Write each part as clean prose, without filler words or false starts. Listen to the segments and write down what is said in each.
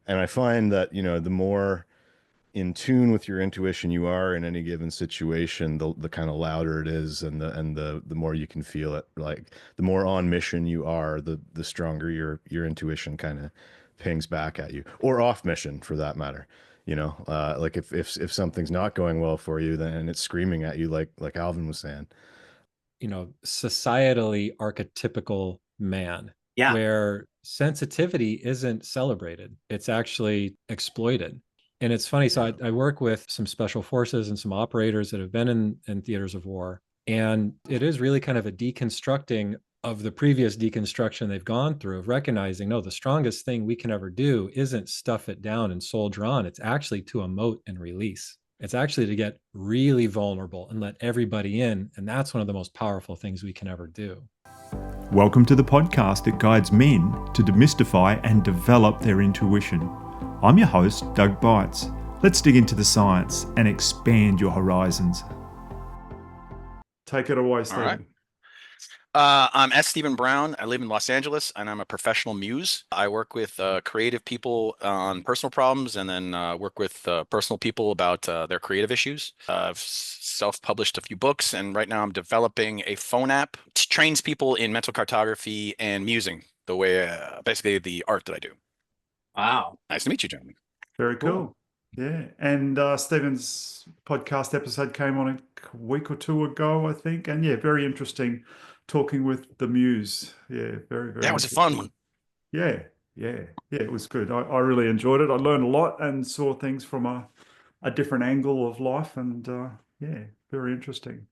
And I find that, the more in tune with your intuition you are in any given situation, the kind of louder it is, and the more you can feel it. Like the more on mission you are, the stronger your intuition kind of pings back at you, or off mission for that matter. Like if something's not going well for you, then it's screaming at you, like Alvin was saying. Societally archetypical man, Yeah. where sensitivity isn't celebrated, it's actually exploited. And it's funny. So I work with some special forces and some operators that have been in theaters of war. And it is really kind of a deconstructing of the previous deconstruction they've gone through, of recognizing, no, the strongest thing we can ever do isn't stuff it down and soldier on. It's actually to emote and release. It's actually to get really vulnerable and let everybody in. And that's one of the most powerful things we can ever do. Welcome to the podcast that guides men to demystify and develop their intuition. I'm your host, Doug Beitz. Let's dig into the science and expand your horizons. Take it away, Stephen. All right. I'm S. Stephen Brown. I live in Los Angeles, and I'm a professional muse. I work with creative people on personal problems, and then work with personal people about their creative issues. I've self-published a few books, and right now I'm developing a phone app which trains people in mental cartography and musing, the way, basically the art that I do. Wow. Nice to meet you, gentlemen. Very cool. Yeah. And Stephen's podcast episode came on a week or two ago, I think. And yeah, very interesting talking with the muse. Yeah, very That was a fun one. Yeah, it was good. I really enjoyed it. I learned a lot and saw things from a different angle of life, and yeah, very interesting.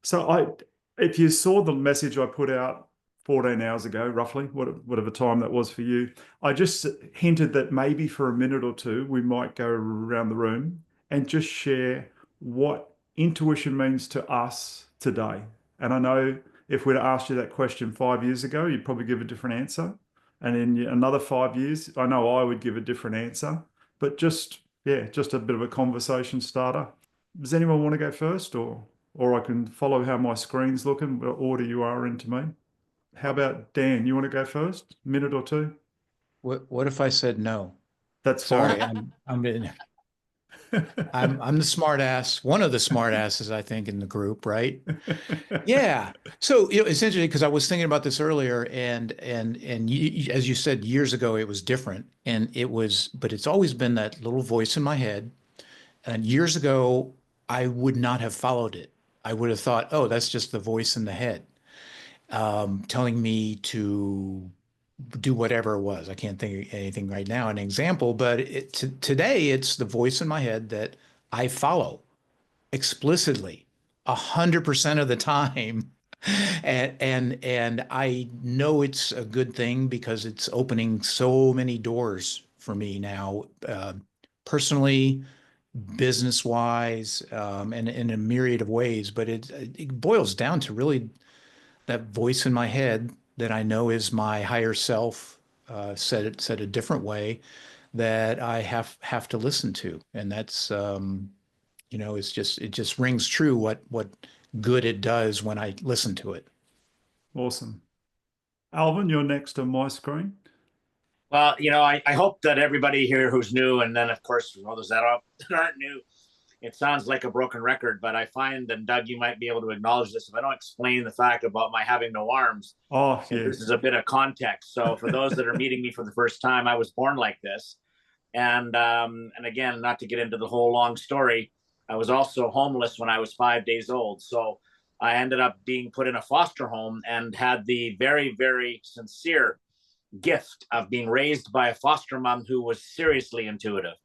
So if you saw the message I put out 14 hours ago, roughly, whatever time that was for you, I just hinted that maybe for a minute or two, we might go around the room and just share what intuition means to us today. And I know if we'd asked you that question 5 years ago, you'd probably give a different answer. And in another 5 years, I know I would give a different answer. But just a bit of a conversation starter. Does anyone want to go first, or I can follow how my screen's looking, what order you are into me? How about Dan? You want to go first? Minute or two? What if I said no? That's Sorry, fine. I'm the smart ass, one of the smart asses, I think, in the group, right? Yeah. So, it's interesting because I was thinking about this earlier, and as you said, years ago, it was different, but it's always been that little voice in my head. And years ago, I would not have followed it. I would have thought, oh, that's just the voice in the head, telling me to do whatever it was. I can't think of anything right now, an example, but today it's the voice in my head that I follow explicitly 100% of the time. And I know it's a good thing because it's opening so many doors for me now, personally, business-wise, and in a myriad of ways. But it boils down to really that voice in my head that I know is my higher self, said a different way, that I have to listen to. And that's, it just rings true what good it does when I listen to it. Awesome. Alvin, you're next on my screen. Well, I hope that everybody here who's new, and then of course for others that aren't new, it sounds like a broken record, but I find, and Doug, you might be able to acknowledge this if I don't explain the fact about my having no arms. Oh, yes. This is a bit of context. So for those that are meeting me for the first time, I was born like this. And again, not to get into the whole long story, I was also homeless when I was 5 days old. So I ended up being put in a foster home and had the very, very sincere gift of being raised by a foster mom who was seriously intuitive.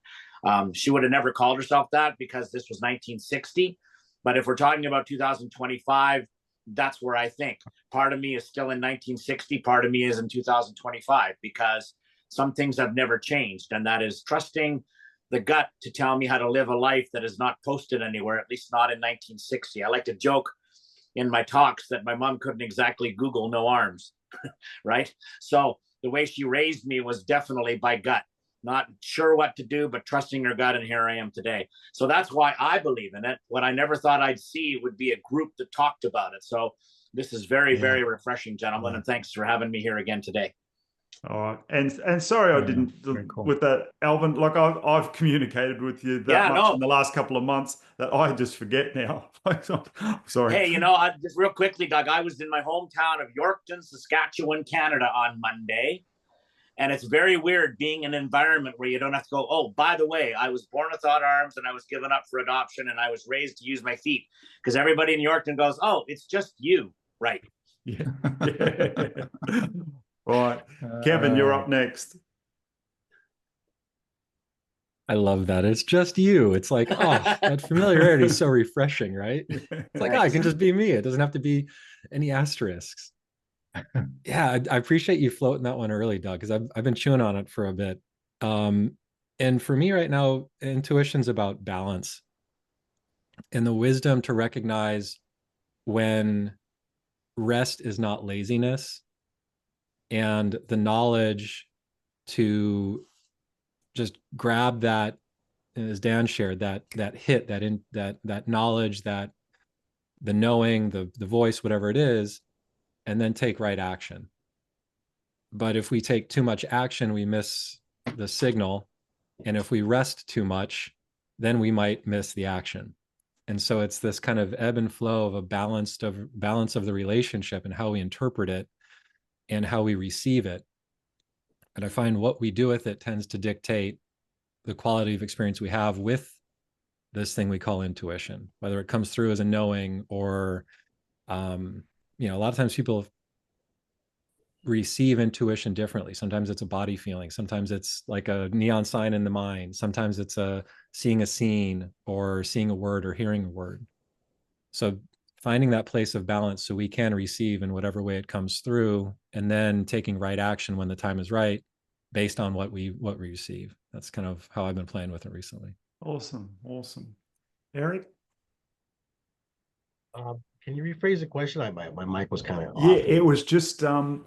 She would have never called herself that because this was 1960. But if we're talking about 2025, that's where I think part of me is still in 1960, part of me is in 2025, because some things have never changed. And that is trusting the gut to tell me how to live a life that is not posted anywhere, at least not in 1960. I like to joke in my talks that my mom couldn't exactly Google no arms, right? So the way she raised me was definitely by gut. Not sure what to do, but trusting her gut, and here I am today. So that's why I believe in it. What I never thought I'd see would be a group that talked about it. So this is very, very refreshing, gentlemen, and thanks for having me here again today. All right, and sorry I Yeah, didn't very cool. with that, Alvin. Like I've communicated with you that Yeah, much no. in the last couple of months that I just forget now. Sorry. Hey, just real quickly, Doug, I was in my hometown of Yorkton, Saskatchewan, Canada on Monday. And it's very weird being in an environment where you don't have to go, oh, by the way, I was born without arms and I was given up for adoption and I was raised to use my feet. Because everybody in Yorkton goes, oh, it's just you. Right. Yeah. Right. Kevin, you're up next. I love that. It's just you. It's like, oh, that familiarity is so refreshing, right? It's like, oh, it can just be me. It doesn't have to be any asterisks. Yeah, I appreciate you floating that one early, Doug, because I've been chewing on it for a bit. And for me right now, intuition's about balance and the wisdom to recognize when rest is not laziness, and the knowledge to just grab that, as Dan shared, that hit, that knowledge, that the knowing, the voice, whatever it is, and then take right action. But if we take too much action, we miss the signal. And if we rest too much, then we might miss the action. And so it's this kind of ebb and flow of a balance of the relationship and how we interpret it and how we receive it. And I find what we do with it tends to dictate the quality of experience we have with this thing we call intuition, whether it comes through as a knowing or, a lot of times people receive intuition differently. Sometimes it's a body feeling. Sometimes it's like a neon sign in the mind. Sometimes it's seeing a scene or seeing a word or hearing a word. So finding that place of balance so we can receive in whatever way it comes through, and then taking right action when the time is right based on what we receive. That's kind of how I've been playing with it recently. Awesome. Eric? Can you rephrase the question? My mic was kind of Yeah, off. it was just 1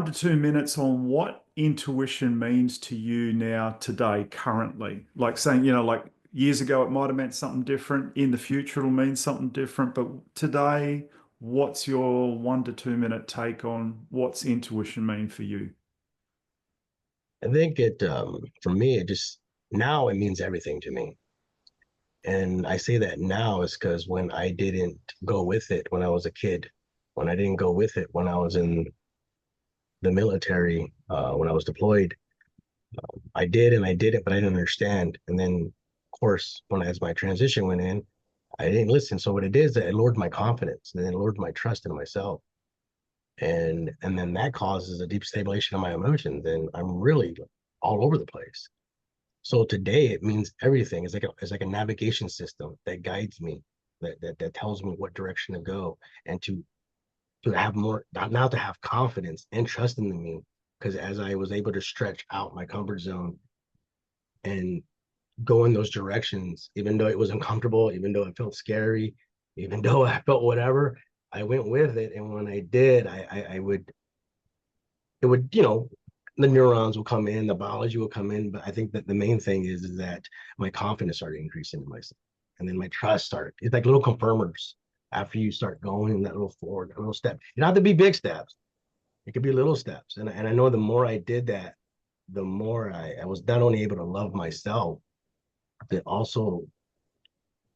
to 2 minutes on what intuition means to you now, today, currently. Like saying, like years ago, it might have meant something different. In the future, it'll mean something different. But today, what's your 1 to 2 minute take on what's intuition mean for you? I think for me, now it means everything to me. And I say that now is because when I didn't go with it when I was a kid, when I didn't go with it when I was in the military, when I was deployed, I did and I did it, but I didn't understand. And then, of course, as my transition went in, I didn't listen. So what it is, that it lowered my confidence and then it lowered my trust in myself. And then that causes a deep stabilization of my emotions. And I'm really all over the place. So today it means everything. It's like a navigation system that guides me, that tells me what direction to go, and to have more, now to have confidence and trust in me. Because as I was able to stretch out my comfort zone and go in those directions, even though it was uncomfortable, even though it felt scary, even though I felt whatever, I went with it. And when I did, it would, the neurons will come in, the biology will come in. But I think that the main thing is that my confidence started increasing in myself. And then my trust started. It's like little confirmers after you start going in that little forward, a little step. You don't have to be big steps. It could be little steps. And I know the more I did that, the more I was not only able to love myself, but also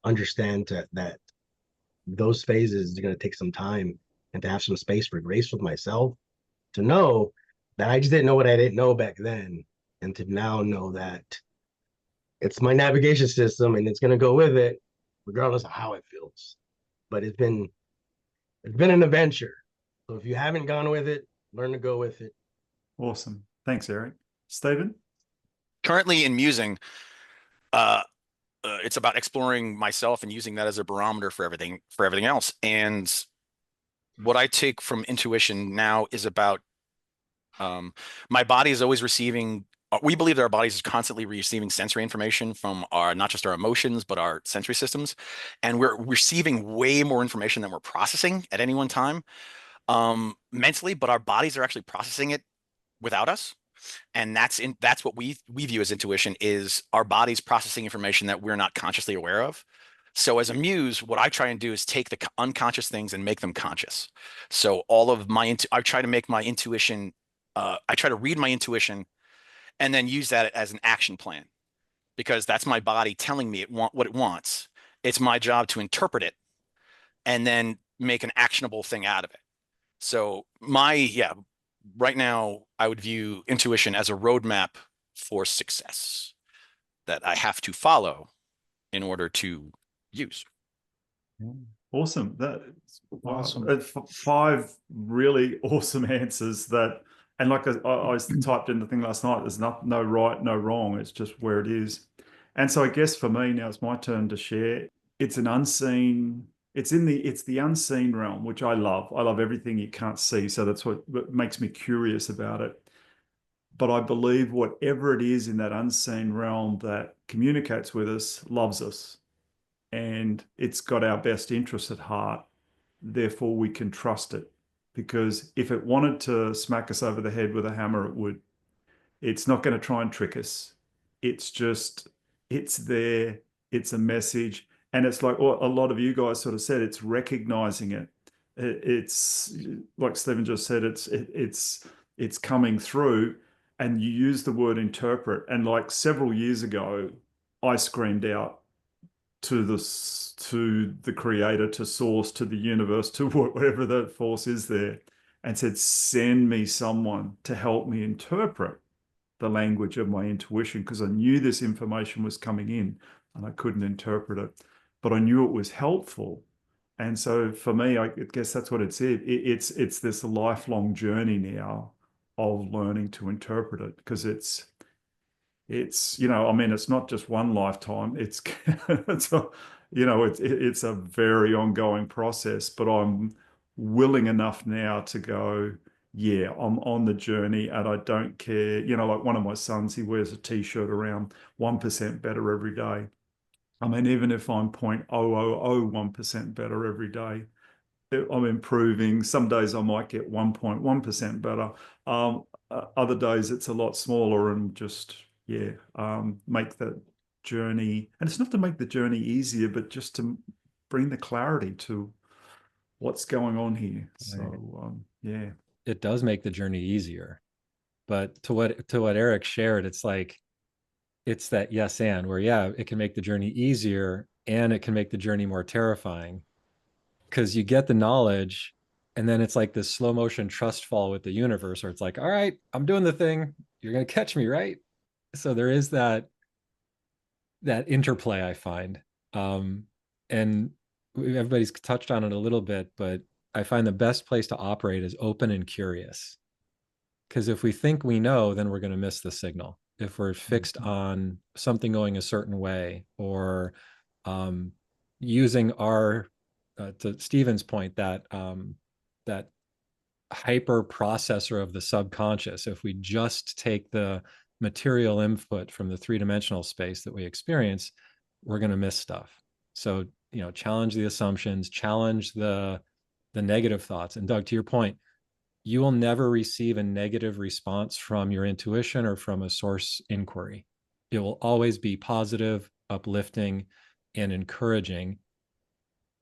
understand that those phases are going to take some time, and to have some space for grace with myself, to know that I just didn't know what I didn't know back then, and to now know that it's my navigation system and it's going to go with it regardless of how it feels. But it's been an adventure. So if you haven't gone with it, learn to go with it. Awesome. Thanks, Eric. Stephen? Currently in musing, it's about exploring myself and using that as a barometer for everything else. And what I take from intuition now is about my body is always receiving. We believe that our bodies is constantly receiving sensory information from not just our emotions, but our sensory systems. And we're receiving way more information than we're processing at any one time, mentally, but our bodies are actually processing it without us. And that's what we view as intuition, is our bodies processing information that we're not consciously aware of. So as a muse, what I try and do is take the unconscious things and make them conscious. So I try to make my intuition I try to read my intuition and then use that as an action plan, because that's my body telling me what it wants. It's my job to interpret it and then make an actionable thing out of it. So right now I would view intuition as a roadmap for success that I have to follow in order to use. Awesome. That's Awesome. 5 really awesome answers that, and like I typed in the thing last night, there's no right, no wrong. It's just where it is. And so I guess for me now, it's my turn to share. It's an unseen, it's the unseen realm, which I love. I love everything you can't see. So that's what makes me curious about it. But I believe whatever it is in that unseen realm that communicates with us, loves us. And it's got our best interests at heart. Therefore, we can trust it. Because if it wanted to smack us over the head with a hammer, it would. It's not going to try and trick us. It's there. It's a message. And it's like what a lot of you guys sort of said, it's recognizing it. It's like Stephen just said, it's coming through. And you use the word interpret. And like several years ago, I screamed out to the creator, to source, to the universe, to whatever that force is there, and said, send me someone to help me interpret the language of my intuition, because I knew this information was coming in and I couldn't interpret it, but I knew it was helpful. And so for me, I guess that's what it's this lifelong journey now of learning to interpret it, because it's I mean, it's not just one lifetime. It's it's a very ongoing process, but I'm willing enough now to go, yeah, I'm on the journey and I don't care. Like one of my sons, he wears a t-shirt around 1% better every day. I mean, even if I'm 0.0001% better every day, I'm improving. Some days I might get 1.1% better. Other days it's a lot smaller, and just, make that journey. And it's not to make the journey easier, but just to bring the clarity to what's going on here. So, It does make the journey easier. But to what Eric shared, it's like, it's that yes and, where it can make the journey easier and it can make the journey more terrifying, because you get the knowledge and then it's like this slow motion trust fall with the universe, where it's like, all right, I'm doing the thing, you're going to catch me, right? So there is that interplay, I find. And everybody's touched on it a little bit, but I find the best place to operate is open and curious. Because if we think we know, then we're going to miss the signal. If we're fixed on something going a certain way, or using our, to Stephen's point, that hyper processor of the subconscious, if we just take the material input from the three-dimensional space that we experience, we're going to miss stuff. So, challenge the assumptions, challenge the negative thoughts. And Doug, to your point, you will never receive a negative response from your intuition or from a source inquiry. It will always be positive, uplifting, and encouraging,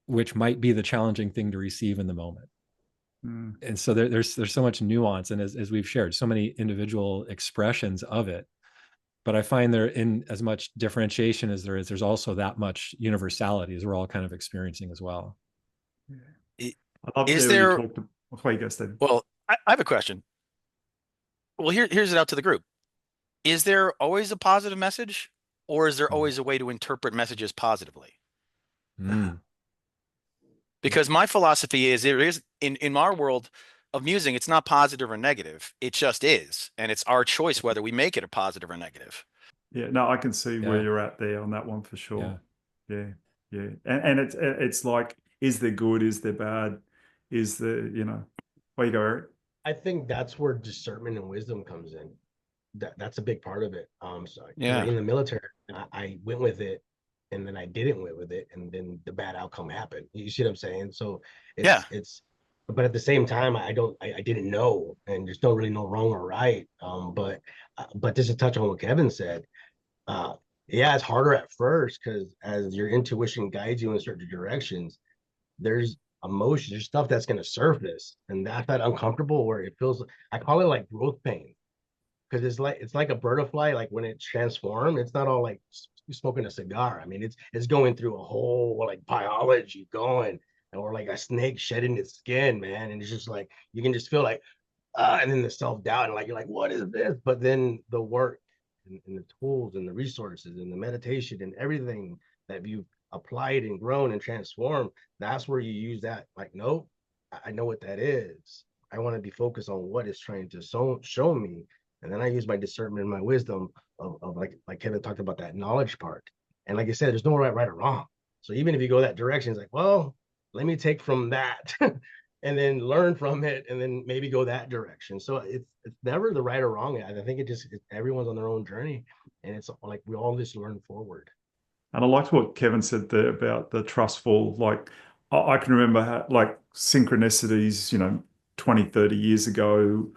which might be the challenging thing to receive in the moment. And so there's so much nuance, and as we've shared, so many individual expressions of it. But I find there, in as much differentiation as there's also that much universality, as we're all kind of experiencing as well. Is there? Before you go, Steve. Well, I have a question. Well, here's it out to the group. Is there always a positive message, or is there always a way to interpret messages positively? Because my philosophy is, there is in our world of music, it's not positive or negative. It just is, and it's our choice whether we make it a positive or negative. Yeah, no, I can see where you're at there on that one for sure. Yeah. And it's like, is there good? Is there bad? Is there, where you go, Eric? I think that's where discernment and wisdom comes in. That's a big part of it. So in the military, I went with it, and then I didn't went with it, and then the bad outcome happened. You see what I'm saying? So it's but at the same time, I didn't know, and there's no really no wrong or right. But just to touch on what Kevin said, it's harder at first, because as your intuition guides you in certain directions, there's emotions, there's stuff that's going to surface, and that's that uncomfortable where it feels. I call it like growth pain, because it's like a butterfly. Like when it transforms, it's not all like smoking a cigar. I mean, it's going through a whole like biology going, or like a snake shedding its skin, man. And it's just like you can just feel like, and then the self doubt, and like you're like, what is this? But then the work and the tools and the resources and the meditation and everything that you've applied and grown and transformed, that's where you use that. Like, nope, I know what that is. I want to be focused on what it's trying to show me. And then I use my discernment and my wisdom of like Kevin talked about, that knowledge part. And like I said, there's no right or wrong. So even if you go that direction, it's like, well, let me take from that and then learn from it, and then maybe go that direction. So it's never the right or wrong. I think everyone's on their own journey, and it's like we all just learn forward. And I liked what Kevin said there about the trustful. Like I can remember how, like synchronicities, 20, 30 years ago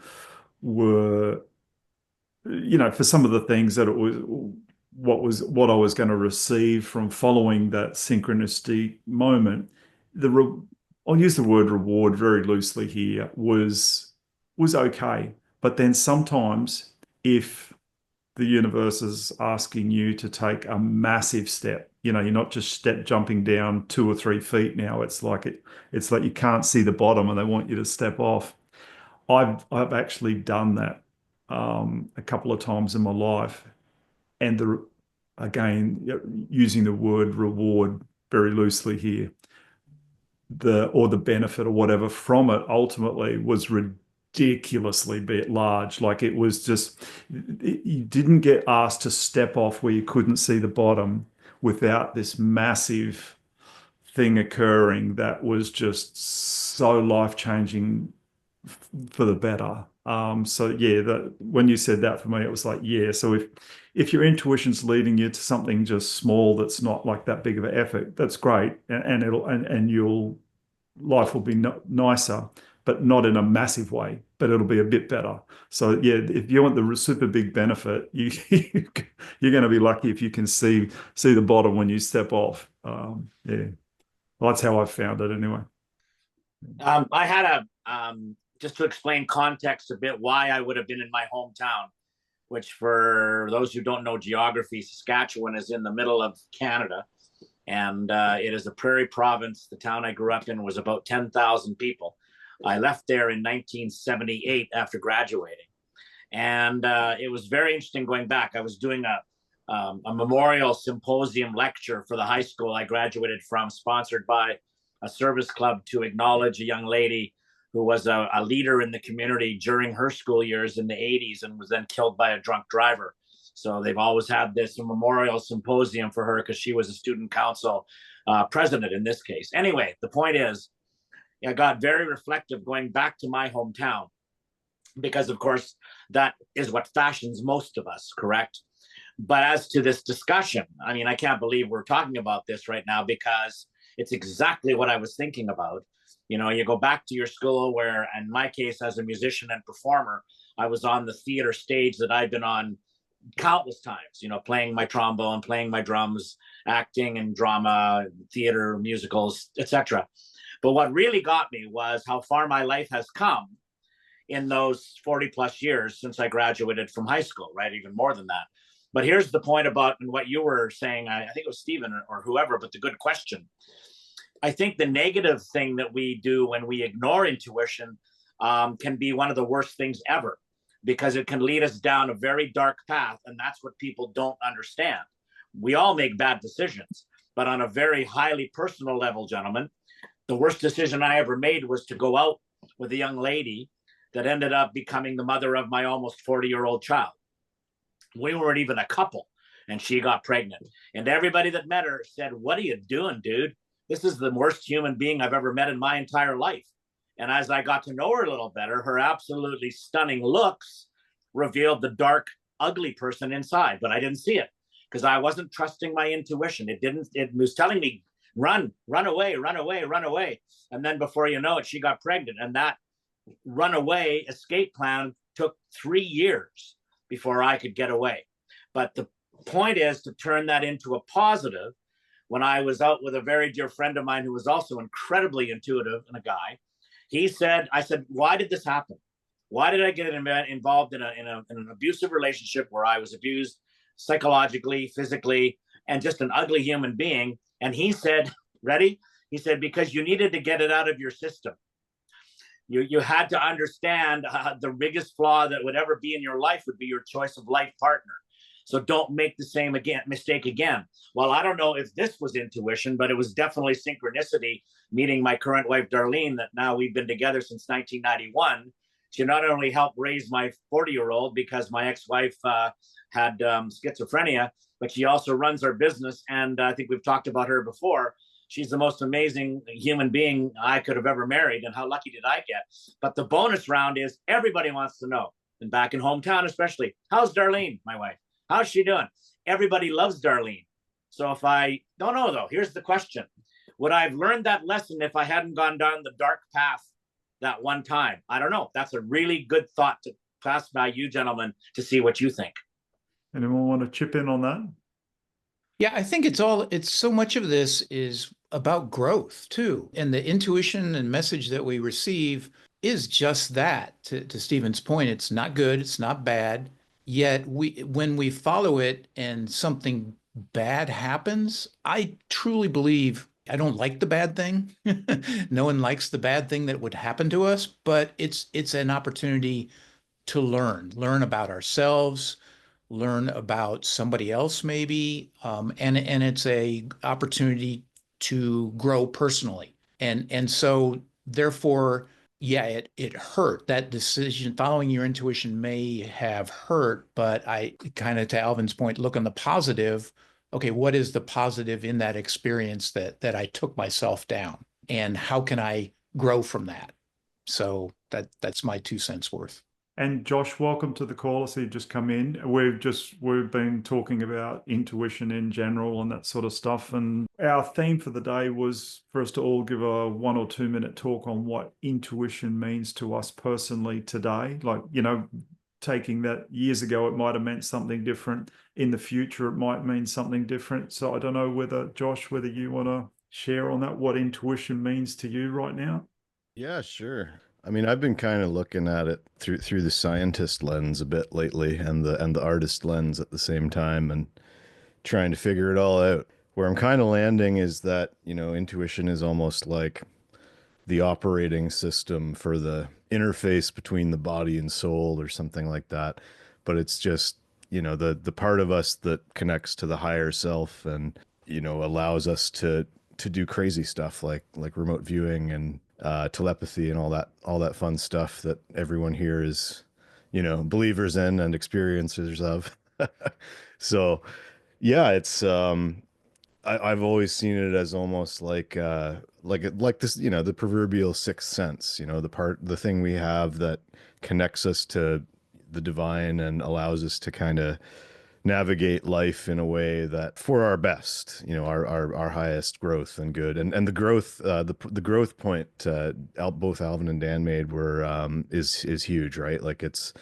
were, for some of the things that it was what I was going to receive from following that synchronicity moment. I'll use the word reward very loosely here, was okay. But then sometimes if the universe is asking you to take a massive step, you're not just step jumping down 2 or 3 feet now. It's like you can't see the bottom and they want you to step off. I've actually done that a couple of times in my life, and again, using the word reward very loosely here, the benefit or whatever from it ultimately was ridiculously large. Like it was just, you didn't get asked to step off where you couldn't see the bottom without this massive thing occurring that was just so life-changing for the better. So yeah, when you said that, for me, it was like, yeah. So if your intuition's leading you to something just small that's not like that big of an effort, that's great, and your life will be nicer, but not in a massive way, but it'll be a bit better. So yeah, if you want the super big benefit, you're going to be lucky if you can see the bottom when you step off. Yeah, well, that's how I've found it anyway. I had just to explain context a bit, why I would have been in my hometown, which for those who don't know geography, Saskatchewan is in the middle of Canada, and it is a prairie province. The town I grew up in was about 10,000 people. I left there in 1978 after graduating, and it was very interesting going back. I was doing a memorial symposium lecture for the high school I graduated from, sponsored by a service club to acknowledge a young lady who was a leader in the community during her school years in the 80s and was then killed by a drunk driver. So they've always had this memorial symposium for her because she was a student council president in this case. Anyway, the point is, I got very reflective going back to my hometown because, of course, that is what fashions most of us, correct? But as to this discussion, I mean, I can't believe we're talking about this right now because it's exactly what I was thinking about. You go back to your school where, in my case, as a musician and performer, I was on the theater stage that I've been on countless times, playing my trombone, playing my drums, acting in drama, theater, musicals, etc. But what really got me was how far my life has come in those 40 plus years since I graduated from high school, right? Even more than that. But here's the point about and what you were saying, I think it was Stephen or whoever, but the good question. I think the negative thing that we do when we ignore intuition can be one of the worst things ever, because it can lead us down a very dark path. And that's what people don't understand. We all make bad decisions, but on a very highly personal level, gentlemen, the worst decision I ever made was to go out with a young lady that ended up becoming the mother of my almost 40-year-old child. We weren't even a couple, and she got pregnant. And everybody that met her said, "What are you doing, dude? This is the worst human being I've ever met in my entire life." And as I got to know her a little better, her absolutely stunning looks revealed the dark, ugly person inside, but I didn't see it because I wasn't trusting my intuition. It was telling me, run away, run away, run away. And then before you know it, she got pregnant. And that runaway escape plan took 3 years before I could get away. But the point is to turn that into a positive, when I was out with a very dear friend of mine who was also incredibly intuitive and a guy. He said, I said, why did this happen? Why did I get involved in an abusive relationship where I was abused psychologically, physically, and just an ugly human being? And he said, ready? He said, because you needed to get it out of your system. You had to understand the biggest flaw that would ever be in your life would be your choice of life partner. So don't make the same mistake again. Well, I don't know if this was intuition, but it was definitely synchronicity, meeting my current wife, Darlene, that now we've been together since 1991. She not only helped raise my 40-year-old because my ex-wife had schizophrenia, but she also runs our business. And I think we've talked about her before. She's the most amazing human being I could have ever married. And how lucky did I get? But the bonus round is everybody wants to know, and back in hometown especially, how's Darlene, my wife? How's she doing? Everybody loves Darlene. So if I don't know, though, here's the question. Would I have learned that lesson if I hadn't gone down the dark path that one time? I don't know. That's a really good thought to pass by you gentlemen to see what you think. Anyone want to chip in on that? Yeah, I think it's so much of this is about growth too. And the intuition and message that we receive is just that. To Stephen's point, it's not good, it's not bad. Yet when we follow it and something bad happens, I truly believe I don't like the bad thing. No one likes the bad thing that would happen to us, but it's an opportunity to learn about ourselves, learn about somebody else maybe, and it's a opportunity to grow personally. And so therefore, yeah, it hurt. That decision, following your intuition may have hurt, but I kind of, to Alvin's point, look on the positive. Okay, what is the positive in that experience that I took myself down? And how can I grow from that? So that's my 2 cents worth. And Josh, welcome to the call. I see you just come in. We've been talking about intuition in general and that sort of stuff. And our theme for the day was for us to all give a 1 or 2 minute talk on what intuition means to us personally today. Like, taking that years ago, it might have meant something different. In the future, it might mean something different. So I don't know whether, Josh, whether you want to share on that, what intuition means to you right now. Yeah, sure. I mean, I've been kind of looking at it through the scientist lens a bit lately, and the artist lens at the same time, and trying to figure it all out. Where I'm kind of landing is that, intuition is almost like the operating system for the interface between the body and soul or something like that. But it's just, the part of us that connects to the higher self and, allows us to do crazy stuff like remote viewing and telepathy and all that fun stuff that everyone here is, believers in and experiencers of. So yeah, it's I've always seen it as almost like this, the proverbial sixth sense, the thing we have that connects us to the divine and allows us to kind of navigate life in a way that for our best, our highest growth and good, and the growth, the growth point both Alvin and Dan made were is huge, right? Like it's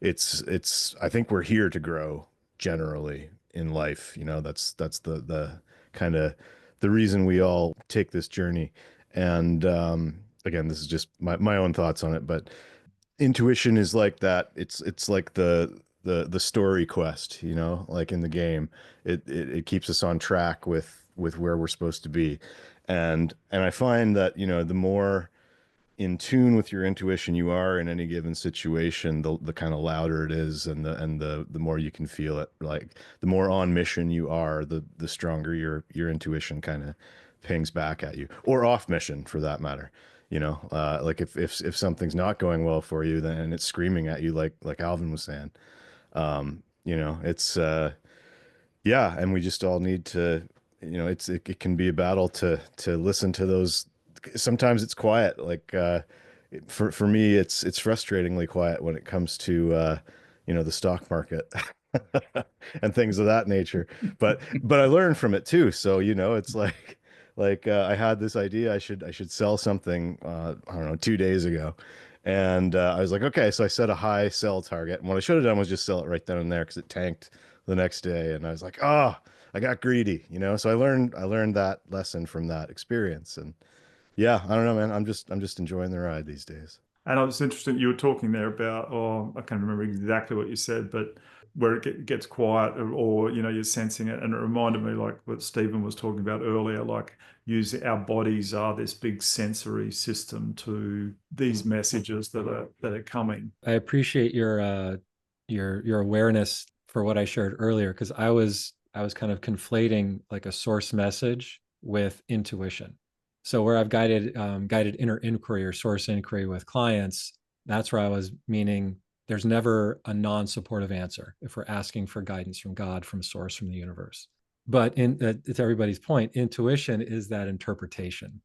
I think we're here to grow generally in life. That's the kind of the reason we all take this journey. And again, this is just my own thoughts on it, but intuition is like that. It's like the story quest, like in the game. It keeps us on track with where we're supposed to be. And I find that, the more in tune with your intuition you are in any given situation, the kind of louder it is, and the more you can feel it. Like the more on mission you are, the stronger your intuition kind of pings back at you, or off mission for that matter. Like if something's not going well for you, then it's screaming at you, like Alvin was saying. It's yeah, and we just all need to, it can be a battle to listen to those. Sometimes it's quiet, like for me it's frustratingly quiet when it comes to the stock market and things of that nature, but I learn from it too. So it's like I had this idea I should sell something I don't know, 2 days ago, and I was like, okay, so I set a high sell target, and what I should have done was just sell it right then and there, because it tanked the next day, and I was like, oh, I got greedy, you know. So I learned that lesson from that experience, and yeah, I don't know, man. I'm just enjoying the ride these days. And I was interested, you were talking there about, oh, I can't remember exactly what you said, but where it gets quiet, or, you know, you're sensing it. And it reminded me like what Stephen was talking about earlier, like our bodies are this big sensory system to these messages that are coming. I appreciate your awareness for what I shared earlier, because I was kind of conflating like a source message with intuition. So where I've guided inner inquiry or source inquiry with clients, that's where I was meaning there's never a non-supportive answer if we're asking for guidance from God, from source, from the universe. But it's everybody's point, intuition is that interpretation.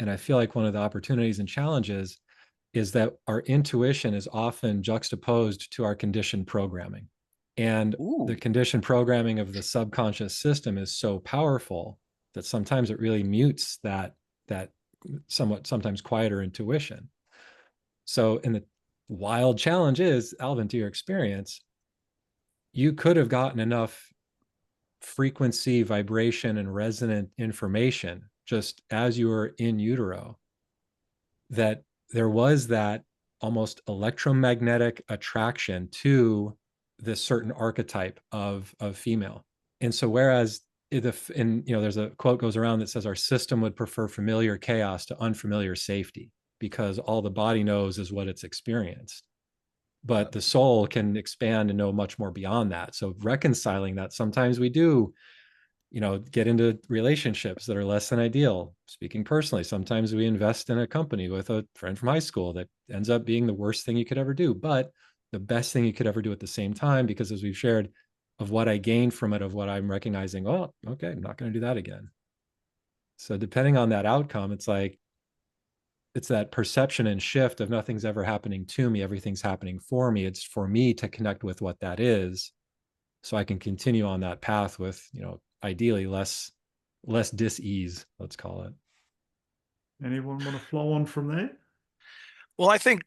And I feel like one of the opportunities and challenges is that our intuition is often juxtaposed to our conditioned programming. And the conditioned programming of the subconscious system is so powerful that sometimes it really mutes that somewhat sometimes quieter intuition. So, in the wild challenge is, Alvin, to your experience, you could have gotten enough frequency, vibration, and resonant information just as you were in utero that there was that almost electromagnetic attraction to this certain archetype of female. And so whereas there's a quote goes around that says our system would prefer familiar chaos to unfamiliar safety because all the body knows is what it's experienced. But the soul can expand and know much more beyond that. So reconciling that, sometimes we do, get into relationships that are less than ideal. Speaking personally, sometimes we invest in a company with a friend from high school that ends up being the worst thing you could ever do, but the best thing you could ever do at the same time, because as we've shared, of what I gained from it, of what I'm recognizing, oh, okay, I'm not going to do that again. So depending on that outcome, it's like, it's that perception and shift of nothing's ever happening to me, everything's happening for me. It's for me to connect with what that is, so I can continue on that path with, ideally less dis-ease, let's call it. Anyone want to flow on from there? Well, I think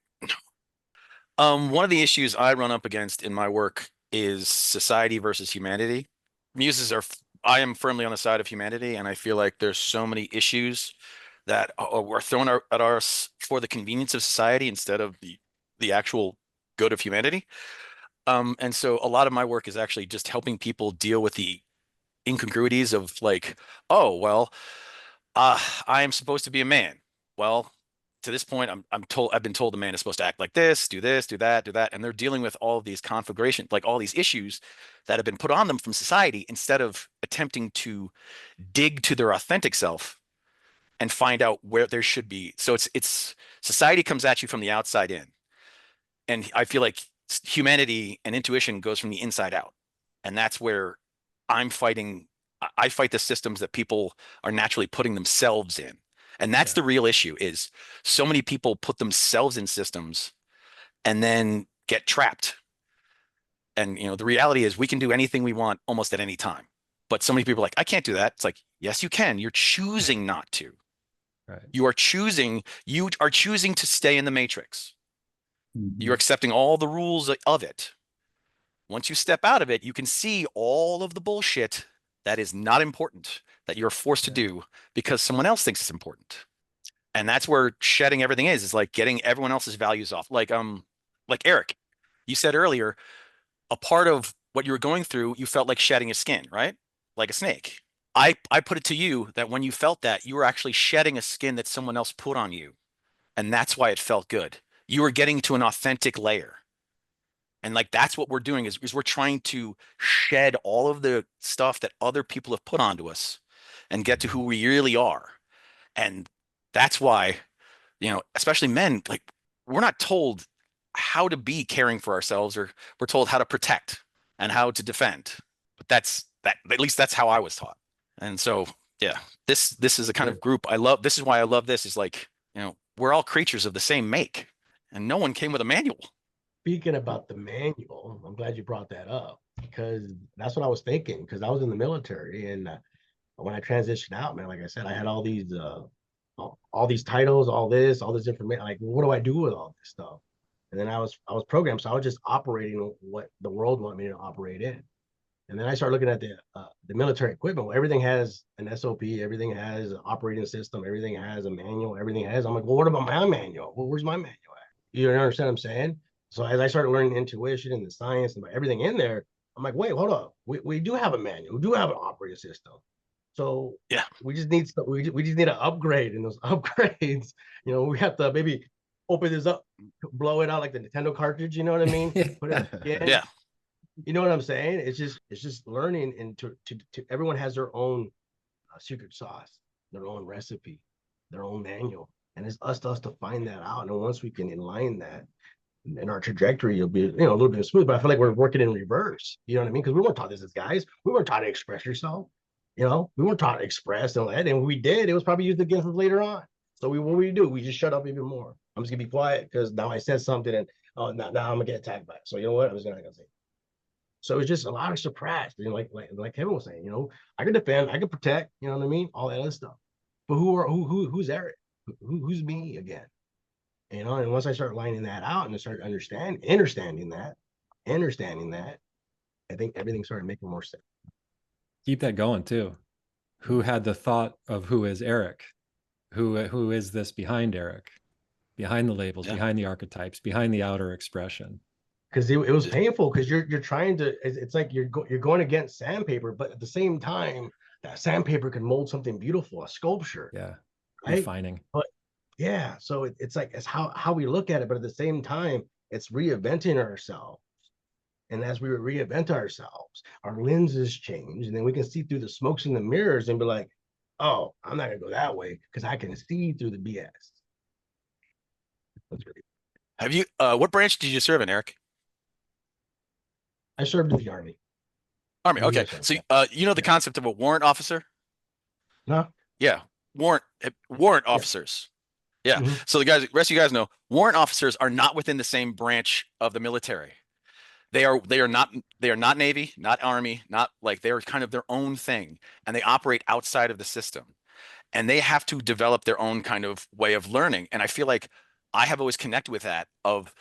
one of the issues I run up against in my work is society versus humanity. I am firmly on the side of humanity, and I feel like there's so many issues that were thrown at us for the convenience of society instead of the actual good of humanity. And so a lot of my work is actually just helping people deal with the incongruities of like, oh, well, I am supposed to be a man. Well, to this point, I've been told a man is supposed to act like this, do that, and they're dealing with all of these conflagrations, like all these issues that have been put on them from society, instead of attempting to dig to their authentic self and find out where there should be. So it's society comes at you from the outside in, and I feel like humanity and intuition goes from the inside out, and that's where I'm fighting. I fight the systems that people are naturally putting themselves in. And that's the real issue, is so many people put themselves in systems and then get trapped. And, the reality is we can do anything we want almost at any time. But so many people are like, I can't do that. It's like, yes, you can. You're choosing not to. Right. You are choosing to stay in the matrix. Mm-hmm. You're accepting all the rules of it. Once you step out of it, you can see all of the bullshit that is not important, that you're forced to do because someone else thinks it's important. And that's where shedding everything is like getting everyone else's values off. Like Eric, you said earlier, a part of what you were going through, you felt like shedding a skin, right? Like a snake. I put it to you that when you felt that, you were actually shedding a skin that someone else put on you. And that's why it felt good. You were getting to an authentic layer. And like, that's what we're doing is we're trying to shed all of the stuff that other people have put onto us and get to who we really are. And that's why, especially men, like, we're not told how to be caring for ourselves, or we're told how to protect and how to defend. But at least that's how I was taught. And so, yeah, this is a kind of group I love. This is why I love this, is like, we're all creatures of the same make, and no one came with a manual. Speaking about the manual, I'm glad you brought that up, because that's what I was thinking, because I was in the military, and when I transitioned out, man, like I said, I had all these titles, all this information. Like, what do I do with all this stuff? And then I was programmed, so I was just operating what the world wanted me to operate in. And then I started looking at the military equipment. Well, everything has an SOP, everything has an operating system, everything has a manual, everything has. I'm like, well, what about my manual? Well, where's my manual at? You understand what I'm saying? So as I started learning intuition and the science and everything in there, I'm like, wait, hold up. We do have a manual. We do have an operating system. So Yeah. we just need we just need an upgrade. And those upgrades, we have to maybe open this up, blow it out like the Nintendo cartridge. You know what I mean? Put it in. Yeah. You know what I'm saying? It's just learning, and to everyone has their own secret sauce, their own recipe, their own manual, and it's us to find that out. And once we can align that, and our trajectory will be a little bit smooth. But I feel like we're working in reverse. You know what I mean? Because we weren't taught this as guys. We weren't taught to express yourself. We weren't taught to express and all that. And when we did, it was probably used against us later on. So what we do? We just shut up even more. I'm just gonna be quiet because now I said something, and now I'm gonna get attacked by it. So you know what? I'm just not gonna say. So it's just a lot of suppressed. Like Kevin was saying, I can defend, I can protect, you know what I mean? All that other stuff. But who's Eric? Who's me again? And once I start lining that out and I start understanding that, I think everything started making more sense. Keep that going too. Who had the thought of who is Eric? Who is this behind Eric? Behind the labels, behind the archetypes, behind the outer expression. Because it was painful, because you're trying to, it's like you're going against sandpaper, but at the same time, that sandpaper can mold something beautiful, a sculpture. Yeah. Right? Refining. But yeah, so it's like, it's how we look at it, but at the same time, it's reinventing ourselves. And as we reinvent ourselves, our lenses change, and then we can see through the smokes in the mirrors and be like, oh, I'm not gonna go that way because I can see through the BS. That's really. Have you what branch did you serve in, Eric? I served in the Army. Army. Okay. So the concept of a warrant officer? No. Yeah. Warrant officers. Yeah. Mm-hmm. So the rest of you guys know, warrant officers are not within the same branch of the military. They are not Navy, not Army, not like, they're kind of their own thing, and they operate outside of the system. And they have to develop their own kind of way of learning. And I feel like I have always connected with that of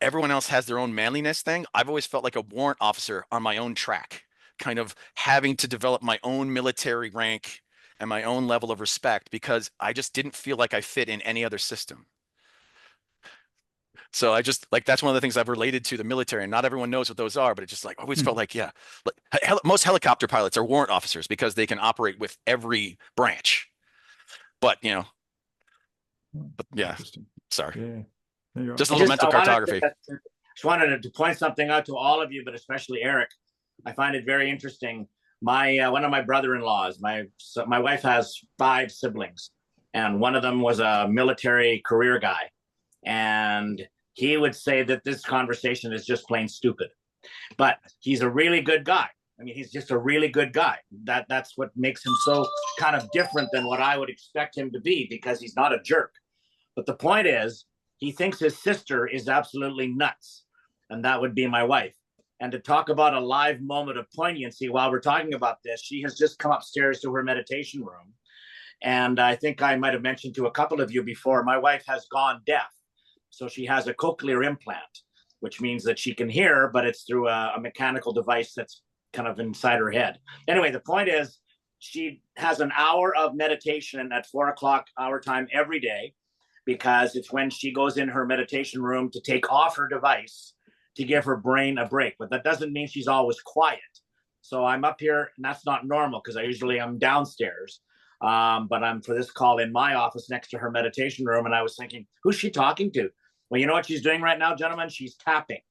everyone else has their own manliness thing. I've always felt like a warrant officer on my own track, kind of having to develop my own military rank and my own level of respect, because I just didn't feel like I fit in any other system. So I just like, that's one of the things I've related to the military, and not everyone knows what those are, but it just like always felt like, yeah, like most helicopter pilots are warrant officers because they can operate with every branch. But yeah, sorry. Yeah. Just a little mental cartography. Just wanted to point something out to all of you, but especially Eric. I find it very interesting. One of my brother-in-laws, my wife has 5 siblings, and one of them was a military career guy. And he would say that this conversation is just plain stupid, but he's a really good guy. I mean, he's just a really good guy. That's what makes him so kind of different than what I would expect him to be, because he's not a jerk. But the point is, he thinks his sister is absolutely nuts, and that would be my wife. And to talk about a live moment of poignancy while we're talking about this, she has just come upstairs to her meditation room. And I think I might have mentioned to a couple of you before, my wife has gone deaf. So she has a cochlear implant, which means that she can hear, but it's through a mechanical device that's kind of inside her head. Anyway, the point is, she has an hour of meditation at 4 o'clock our time every day, because it's when she goes in her meditation room to take off her device to give her brain a break. But that doesn't mean she's always quiet. So I'm up here, and that's not normal because I usually am downstairs. But I'm for this call in my office next to her meditation room. And I was thinking, who's she talking to? Well, you know what she's doing right now, gentlemen? She's tapping.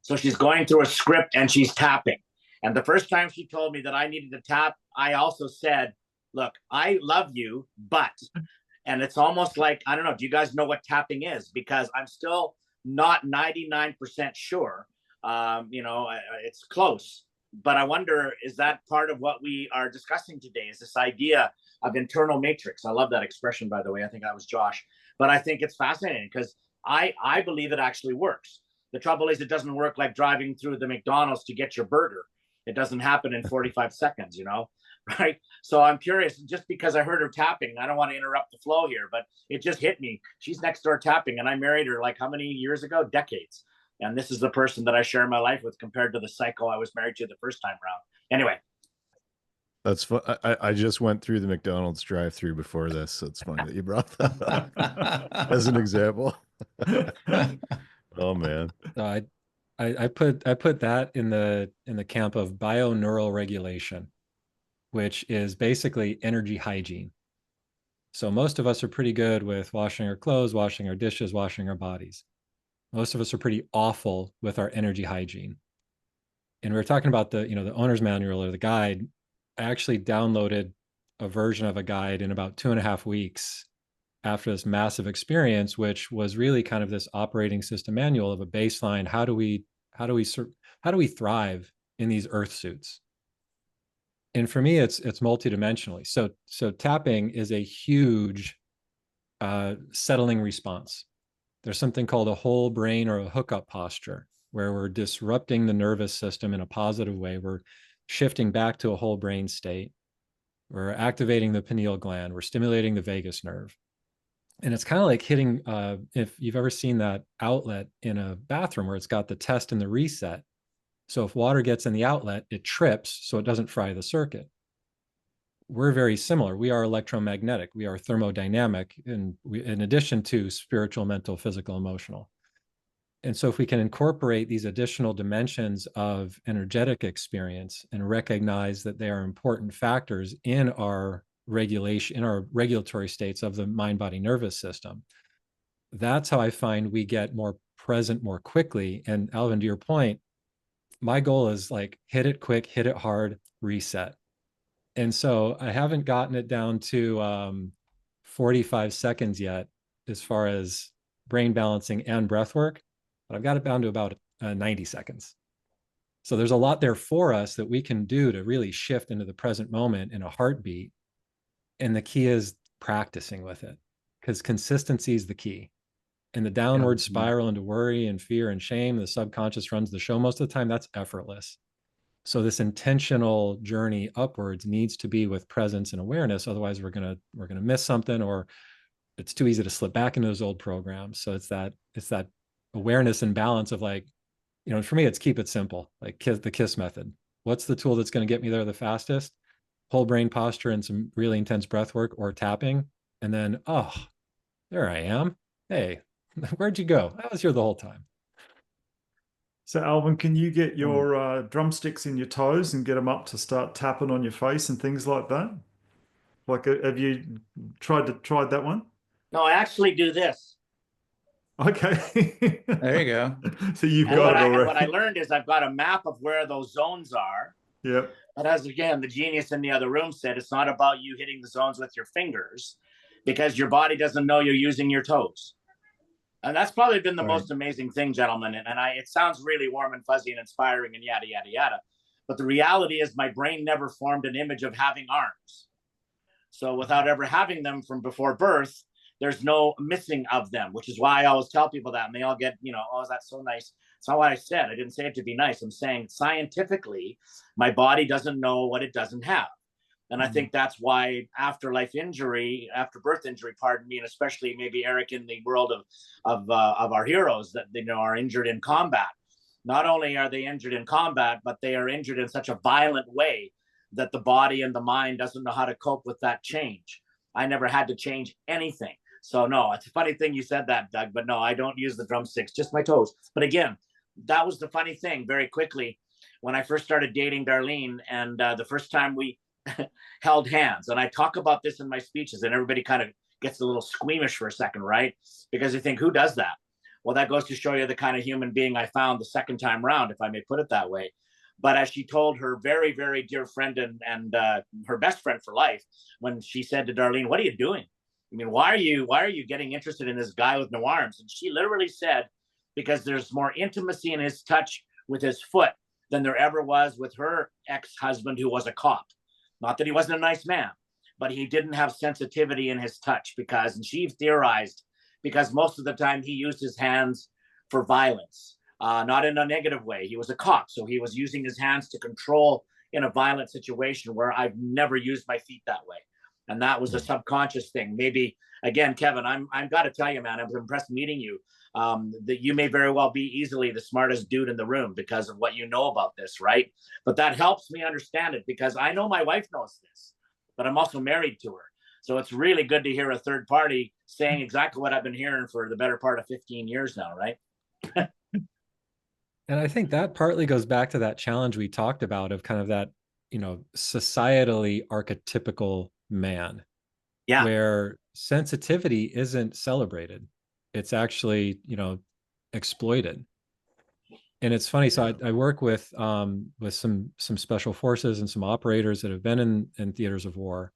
So she's going through a script and she's tapping. And the first time she told me that I needed to tap, I also said, look, I love you, but, and it's almost like, I don't know, do you guys know what tapping is? Because I'm still not 99% sure. It's close. But I wonder, is that part of what we are discussing today? Is this idea of internal matrix? I love that expression, by the way. I think that was Josh. But I think it's fascinating because I believe it actually works. The trouble is, it doesn't work like driving through the McDonald's to get your burger. It doesn't happen in 45 seconds, right? So I'm curious, just because I heard her tapping, I don't want to interrupt the flow here, but it just hit me. She's next door tapping, and I married her like how many years ago? Decades. And this is the person that I share my life with compared to the psycho I was married to the first time around. Anyway. That's fun. I just went through the McDonald's drive-through before this, so it's funny that you brought that up as an example. Oh man. I put that in the camp of bioneural regulation, which is basically energy hygiene. So most of us are pretty good with washing our clothes, washing our dishes, washing our bodies. Most of us are pretty awful with our energy hygiene. And we were talking about the owner's manual or the guide. I actually downloaded a version of a guide in about 2.5 weeks after this massive experience, which was really kind of this operating system manual of a baseline. How do we thrive in these earth suits? And for me, it's multidimensionally. So tapping is a huge settling response. There's something called a whole brain or a hookup posture, where we're disrupting the nervous system in a positive way. We're shifting back to a whole brain state. We're activating the pineal gland. We're stimulating the vagus nerve. And it's kind of like hitting, if you've ever seen that outlet in a bathroom where it's got the test and the reset. So if water gets in the outlet, it trips so it doesn't fry the circuit. We're very similar. We are electromagnetic. We are thermodynamic, in addition to spiritual, mental, physical, emotional. And so if we can incorporate these additional dimensions of energetic experience and recognize that they are important factors in our regulation, in our regulatory states of the mind, body, nervous system, that's how I find we get more present more quickly. And Alvin, to your point, my goal is like hit it quick, hit it hard, reset. And so I haven't gotten it down to 45 seconds yet as far as brain balancing and breath work, but I've got it down to about 90 seconds. So there's a lot there for us that we can do to really shift into the present moment in a heartbeat. And the key is practicing with it, because consistency is the key. And the downward spiral into worry and fear and shame, the subconscious runs the show most of the time, that's effortless. So this intentional journey upwards needs to be with presence and awareness. Otherwise, we're gonna miss something, or it's too easy to slip back into those old programs. So it's that awareness and balance of, like, for me, it's keep it simple, like the KISS method. What's the tool that's going to get me there the fastest? Whole brain posture and some really intense breath work or tapping. And then, oh, there I am. Hey, where'd you go? I was here the whole time. So Alvin, can you get your drumsticks in your toes and get them up to start tapping on your face and things like that? Like, have you tried that one? No, I actually do this. Okay. There you go. So you've got it already. What I learned is I've got a map of where those zones are. Yep. But as again, the genius in the other room said, it's not about you hitting the zones with your fingers, because your body doesn't know you're using your toes. And that's probably been the most amazing thing, gentlemen. And it sounds really warm and fuzzy and inspiring and yada, yada, yada. But the reality is my brain never formed an image of having arms. So without ever having them from before birth, there's no missing of them, which is why I always tell people that. And they all get, oh, that's so nice. It's not what I said. I didn't say it to be nice. I'm saying scientifically, my body doesn't know what it doesn't have. And I think that's why after birth injury, pardon me, and especially maybe Eric in the world of our heroes that are injured in combat. Not only are they injured in combat, but they are injured in such a violent way that the body and the mind doesn't know how to cope with that change. I never had to change anything. So no, it's a funny thing you said that, Doug, but no, I don't use the drumsticks, just my toes. But again, that was the funny thing very quickly when I first started dating Darlene, and the first time we held hands. And I talk about this in my speeches, and everybody kind of gets a little squeamish for a second, right? Because you think, who does that? Well, that goes to show you the kind of human being I found the second time round, if I may put it that way. But as she told her very, very dear friend and her best friend for life, when she said to Darlene, what are you doing? I mean, why are you getting interested in this guy with no arms? And she literally said, because there's more intimacy in his touch with his foot than there ever was with her ex-husband, who was a cop. Not that he wasn't a nice man, but he didn't have sensitivity in his touch and she theorized, because most of the time he used his hands for violence, not in a negative way. He was a cop, so he was using his hands to control in a violent situation, where I've never used my feet that way. And that was a subconscious thing. Maybe, again, Kevin, I'm got to tell you, man, I was impressed meeting you. that you may very well be easily the smartest dude in the room because of what you know about this, right? But that helps me understand it because I know my wife knows this, but I'm also married to her. So it's really good to hear a third party saying exactly what I've been hearing for the better part of 15 years now, right? And I think that partly goes back to that challenge we talked about of kind of that, societally archetypical man, Yeah. where sensitivity isn't celebrated. It's actually, exploited. And it's funny. So I work with some special forces and some operators that have been in theaters of war.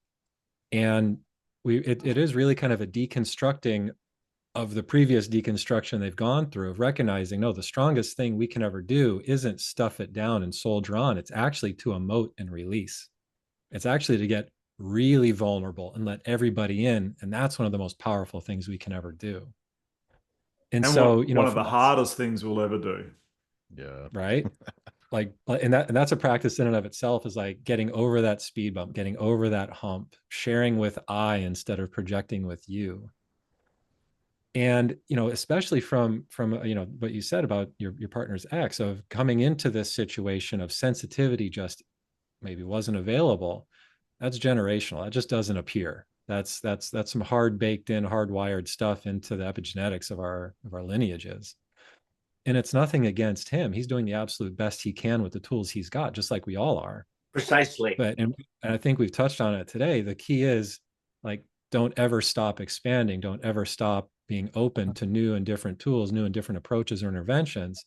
And it is really kind of a deconstructing of the previous deconstruction they've gone through, of recognizing, no, the strongest thing we can ever do isn't stuff it down and soldier on. It's actually to emote and release. It's actually to get really vulnerable and let everybody in. And that's one of the most powerful things we can ever do. And so, one of the hardest things we'll ever do. Yeah. Right. And that's a practice in and of itself, is like getting over that speed bump, getting over that hump, sharing with I instead of projecting with you. And, especially from what you said about your partner's ex, of coming into this situation of sensitivity just maybe wasn't available. That's generational. That just doesn't appear. That's some hard baked in, hardwired stuff into the epigenetics of our lineages. And it's nothing against him. He's doing the absolute best he can with the tools he's got, just like we all are. Precisely. But and I think we've touched on it today. The key is, like, don't ever stop expanding. Don't ever stop being open to new and different tools, new and different approaches or interventions.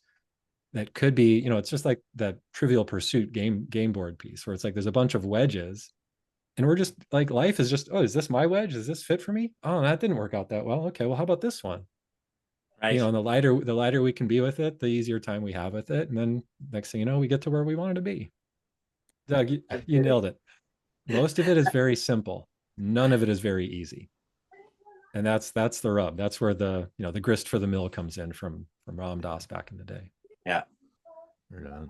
That could be, it's just like that Trivial Pursuit game board piece, where it's like there's a bunch of wedges, and we're just like, life is just, oh, is this my wedge? Does this fit for me? Oh, that didn't work out that well. Okay, well, how about this one? Right. And the lighter we can be with it, the easier time we have with it. And then next thing you know, we get to where we wanted to be. Doug, you nailed it. Most of it is very simple. None of it is very easy. And that's the rub. That's where the grist for the mill comes in from Ram Dass back in the day. Yeah.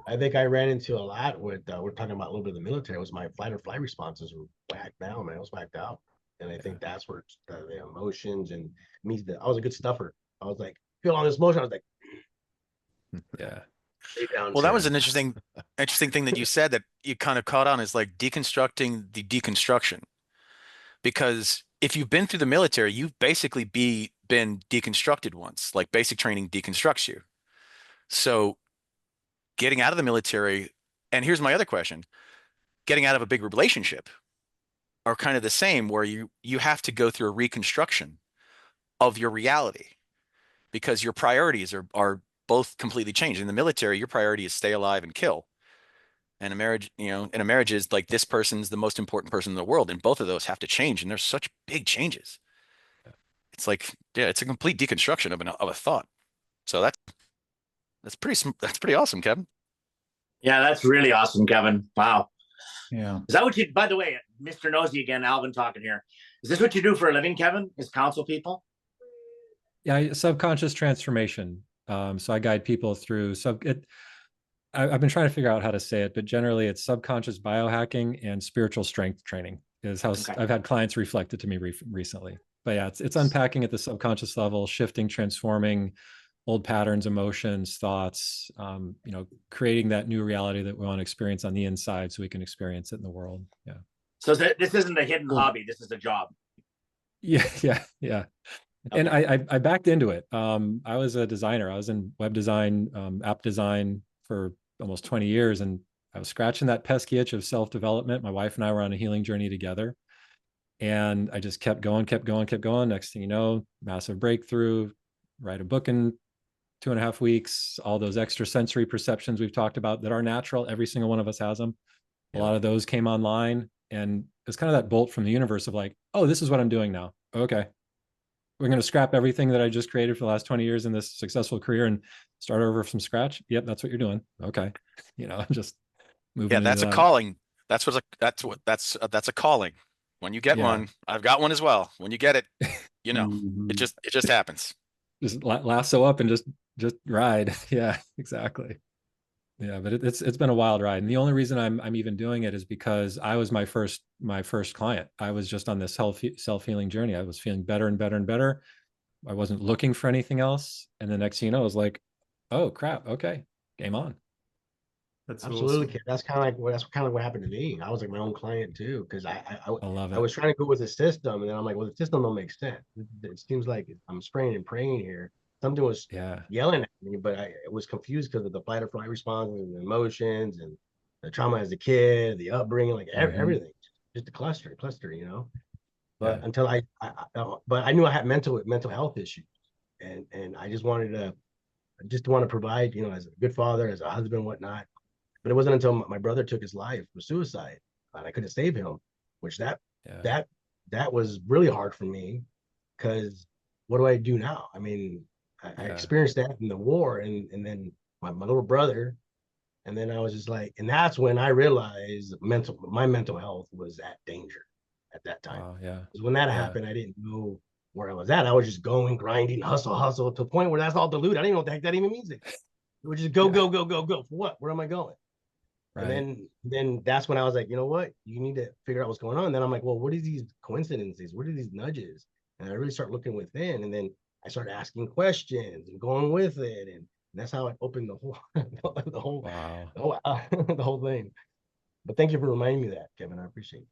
I think I ran into a lot with, we're talking about a little bit of the military. It was my fight or flight responses were whacked down, man. I was whacked out. And I think that's where the emotions and me, I was a good stuffer. I was like, feel all this emotion. I was like, yeah. Well, that was an interesting thing that you said that you kind of caught on, is like deconstructing the deconstruction. Because if you've been through the military, you've basically been deconstructed once. Like, basic training deconstructs you. So getting out of the military, and here's my other question, getting out of a big relationship are kind of the same, where you have to go through a reconstruction of your reality, because your priorities are both completely changed. In the military, your priority is stay alive and kill. And a marriage, in a marriage, is like, this person's the most important person in the world, and both of those have to change, and there's such big changes. It's like, yeah, it's a complete deconstruction of a thought. So that's pretty awesome, Kevin. Yeah, that's really awesome, Kevin. Wow. Yeah. Is that what you, by the way, Mr. Nosy again, Alvin talking here. Is this what you do for a living, Kevin? Is counsel people? Yeah, subconscious transformation. So I guide people through I've been trying to figure out how to say it, but generally it's subconscious biohacking and spiritual strength training is how I've had clients reflect it to me recently. But yeah, it's unpacking at the subconscious level, shifting, transforming old patterns, emotions, thoughts, creating that new reality that we want to experience on the inside so we can experience it in the world. Yeah. So this isn't a hidden hobby. This is a job. Yeah. Okay. And I backed into it. I was a designer. I was in web design, app design for almost 20 years. And I was scratching that pesky itch of self-development. My wife and I were on a healing journey together. And I just kept going. Next thing you know, massive breakthrough, write a book in 2.5 weeks, all those extra sensory perceptions we've talked about that are natural. Every single one of us has them. A lot of those came online. And it's kind of that bolt from the universe of like, oh, this is what I'm doing now. Okay. We're going to scrap everything that I just created for the last 20 years in this successful career and start over from scratch. Yep. That's what you're doing. Okay. Just moving. Yeah. That's a calling. That's a calling. When you get one, I've got one as well. When you get it, it just happens. Just lasso up and just ride. Yeah, exactly. Yeah, but it's been a wild ride, and the only reason I'm even doing it is because I was my first client. I was just on this self-healing journey. I was feeling better and better and better. I wasn't looking for anything else. And the next thing you know, I was like, oh crap, okay, game on. That's Absolutely, awesome. kid. That's kind of like what happened to me. I was like my own client too, because I love I it. was trying to go with the system, and then I'm like, well, the system don't make sense. It seems like I'm spraying and praying here. Something was Yeah. yelling at me, but I was confused because of the fight or flight responses and the emotions and the trauma as a kid, the upbringing, like everything, just a cluster, you know. But Yeah. until but I knew I had mental health issues, and I just wanted to provide, you know, as a good father, as a husband, whatnot. But it wasn't until my brother took his life with suicide and I couldn't save him, which Yeah. that was really hard for me, because what do I do now? I mean, I Yeah. experienced that in the war, and then my little brother, and then I was just like, and that's when I realized my mental health was at danger at that time. Wow. Yeah. Because when that Yeah. happened, I didn't know where I was at. I was just going, grinding, hustle to the point where that's all diluted. I didn't even know what the heck that even means. It would just go, Yeah. go. For what? Where am I going? And Right. then that's when I was like, you know what? You need to figure out what's going on. And then I'm like, well, what are these coincidences? What are these nudges? And I really start looking within. And then I started asking questions and going with it. And that's how I opened the whole the whole Wow. the whole thing. But thank you for reminding me of that, Kevin. I appreciate it.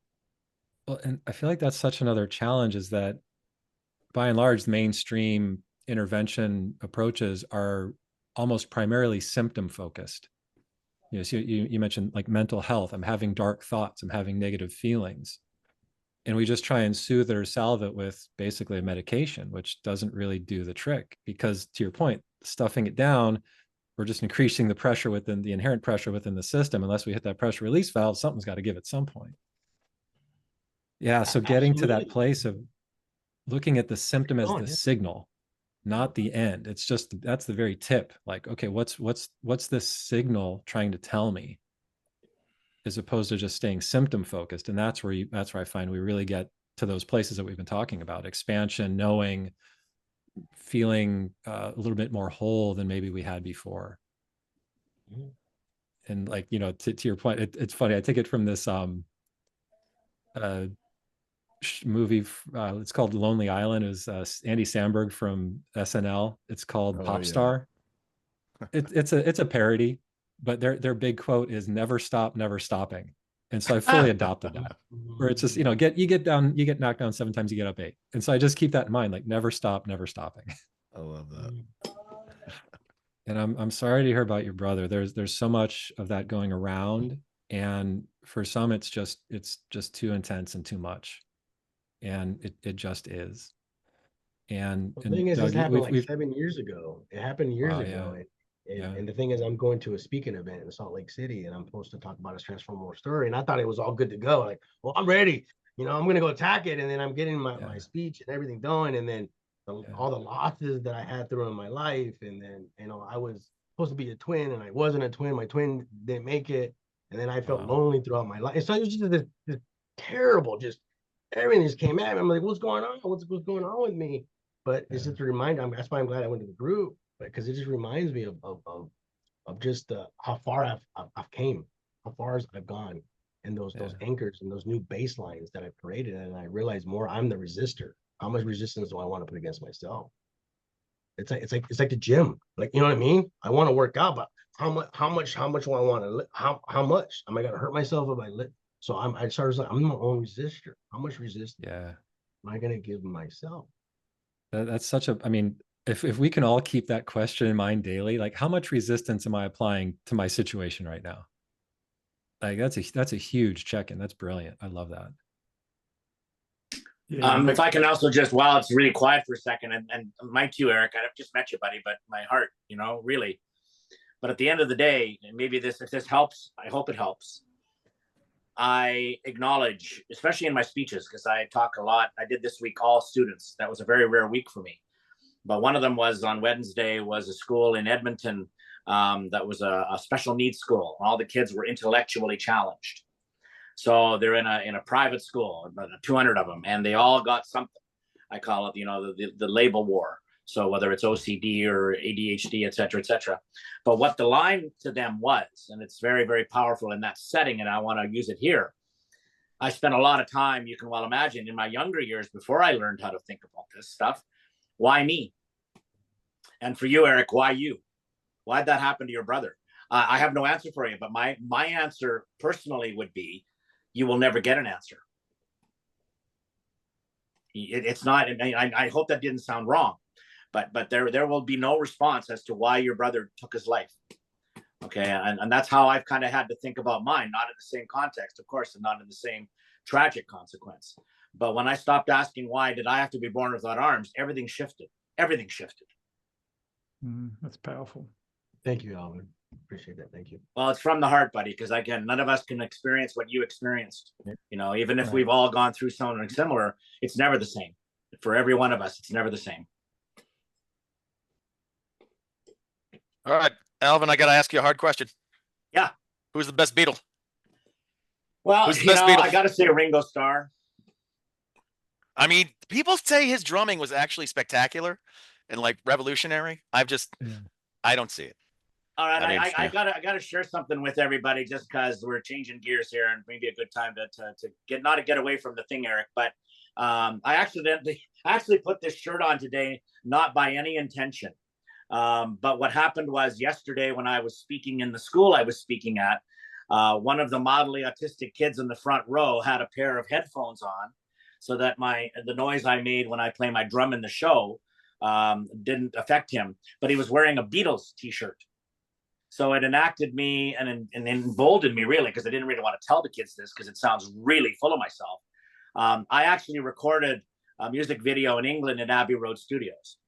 Well, and I feel like that's such another challenge, is that by and large, mainstream intervention approaches are almost primarily symptom focused. You know, so you mentioned like mental health. I'm having dark thoughts. I'm having negative feelings. And we just try and soothe it or salve it with basically a medication, which doesn't really do the trick, because to your point, stuffing it down, we're just increasing the pressure within the inherent pressure within the system. Unless we hit that pressure release valve, something's got to give at some point. Yeah. So getting to that Absolutely. place of looking at the symptom as the Yeah. signal, not the end. It's just, that's the very tip. Like, okay, what's this signal trying to tell me, as opposed to just staying symptom focused. And that's where I find we really get to those places that we've been talking about: expansion, knowing, feeling a little bit more whole than maybe we had before. And like, you know, to your point, it's funny. I take it from this uh, movie. It's called Lonely Island. It was Andy Samberg from SNL. It's called Pop Star. It's a parody, but their big quote is "Never stop, never stopping." And so I fully adopted that, where it's just, you know, you get knocked down 7 times, you get up 8. And so I just keep that in mind, like never stop, never stopping. I love that. And I'm sorry to hear about your brother. There's so much of that going around, and for some it's just too intense and too much, and it just is. And The thing is, Doug, this happened like we've 7 years ago. It happened years wow, ago. yeah, And, yeah, and the thing is, I'm going to a speaking event in Salt Lake City, and I'm supposed to talk about his transformative story. And I thought it was all good to go. Like, well, I'm ready. You know, I'm going to go attack it. And then I'm getting my speech and everything done. And then all the losses that I had through in my life. And then, you know, I was supposed to be a twin, and I wasn't a twin. My twin didn't make it. And then I felt lonely throughout my life. And so it was just this terrible, just everything just came at me. I'm like, what's going on? What's going on with me? But it's just a reminder. That's why I'm glad I went to the group, because it just reminds me of just how far I've came, how far I've gone, and those anchors and those new baselines that I've created. And I realize more, I'm the resistor. How much resistance do I want to put against myself? It's like the gym. Like, you know what I mean? I want to work out, but how much do I want to how much am I gonna hurt myself if I lift? So I started like, I'm my own resistor. How much resistance am I gonna give myself? That's such a, I mean, if we can all keep that question in mind daily, like how much resistance am I applying to my situation right now? Like that's a huge check-in. That's brilliant. I love that. Yeah, if I can also just, while it's really quiet for a second, and Mike too, Eric, I've just met you, buddy, but my heart, you know, really. But at the end of the day, maybe if this helps, I hope it helps. I acknowledge, especially in my speeches, because I talk a lot. I did this week all students. That was a very rare week for me. But one of them was on Wednesday, was a school in Edmonton that was a special needs school. All the kids were intellectually challenged. So they're in a private school, 200 of them, and they all got something. I call it, you know, the label war. So whether it's OCD or ADHD, et cetera, et cetera. But what the line to them was, and it's very, very powerful in that setting, and I want to use it here. I spent a lot of time, you can well imagine, in my younger years before I learned how to think about this stuff, Why me? And for you, Eric, why you? Why'd that happen to your brother? I have no answer for you, but my answer personally would be, you will never get an answer. It's not. I hope that didn't sound wrong, but there will be no response as to why your brother took his life. Okay, and that's how I've kind of had to think about mine, not in the same context, of course, and not in the same tragic consequence. But when I stopped asking why did I have to be born without arms, everything shifted. Everything shifted. That's powerful. Thank you, Alvin. Appreciate that. Thank you. Well, it's from the heart, buddy, because again, none of us can experience what you experienced. You know, even if we've all gone through something similar, it's never the same. For every one of us, it's never the same. All right, Alvin, I got to ask you a hard question. Yeah. Who's the best Beatle? Well, Who's the best Beatle? I got to say Ringo Starr. I mean, people say his drumming was actually spectacular and like revolutionary. I don't see it. All right, I gotta share something with everybody just because we're changing gears here and maybe a good time to get away from the thing, Eric. But I actually put this shirt on today, not by any intention. But what happened was yesterday when I was speaking in the school I was speaking at, one of the mildly autistic kids in the front row had a pair of headphones on, so that the noise I made when I play my drum in the show didn't affect him. But he was wearing a Beatles t-shirt. So it enacted me and emboldened me, really, because I didn't really want to tell the kids this because it sounds really full of myself. I actually recorded a music video in England in Abbey Road Studios.